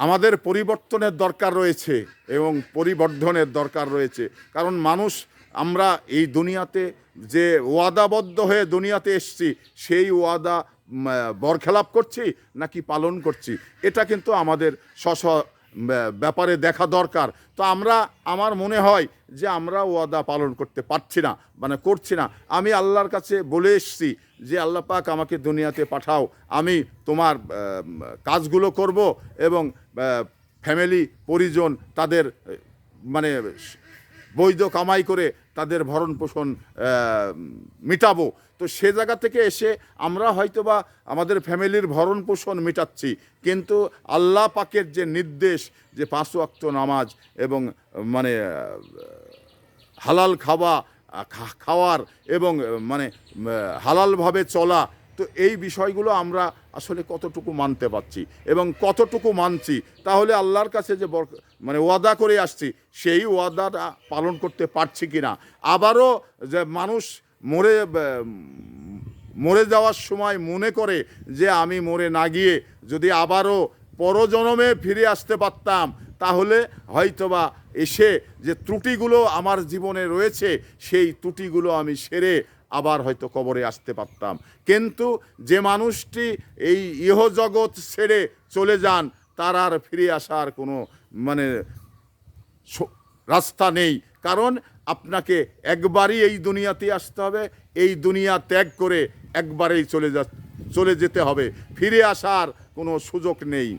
আমাদের পরিবর্তনের দরকার রয়েছে এবং পরিবর্ধনের দরকার রয়েছে। কারণ মানুষ, আমরা এই দুনিয়াতে যে ওয়াদাবদ্ধ হয়ে দুনিয়াতে এসেছি, সেই ওয়াদা বরখেলাপ করছি নাকি পালন করছি, এটা কিন্তু আমাদের ব্যাপারে দেখা দরকার। তো আমার মনে হয় যে আমরা ওয়াদা পালন করতে পারছি না, মানে করছি না। আমি আল্লাহর কাছে বলে এসেছি যে আল্লাহ পাক আমাকে দুনিয়াতে পাঠাও, আমি তোমার কাজগুলো করব এবং ফ্যামিলি পরিজন তাদের মানে বৈধ কামাই করে তাদের ভরণ পোষণ মিটাবো। তো সে জায়গা থেকে এসে আমরা হয়তোবা আমাদের ফ্যামিলির ভরণ পোষণ মেটাচ্ছি, কিন্তু আল্লাহ পাকের যে নির্দেশ যে 5 ওয়াক্ত নামাজ এবং মানে হালাল খাওয়ার এবং মানে হালালভাবে চলা, তো এই বিষয়গুলো আমরা আসলে কতটুকু মানতে পারছি এবং কতটুকু মানছি, তাহলে আল্লাহর কাছে যে মানে ওয়াদা করে আসছি সেই ওয়াদাটা পালন করতে পারছি কি না। আবারও যে মানুষ মরে যাওয়ার সময় মনে করে যে আমি মরে না গিয়ে যদি আবারও পরজন্মে ফিরে আসতে পারতাম, তাহলে হয়তোবা এসে যে ত্রুটিগুলো আমার জীবনে রয়েছে সেই ত্রুটিগুলো আমি সেরে আবার হয়তো কবরে আসতে পারতাম। কিন্তু যে মানুষটি এই ইহজগৎ ছেড়ে চলে যান, তার আর ফিরে আসার কোনো মানে রাস্তা নেই। কারণ আপনাকে একবারই এই দুনিয়াতে আসতে হবে, এই দুনিয়া ত্যাগ করে একবারেই চলে যেতে হবে, ফিরে আসার কোনো সুযোগ নেই।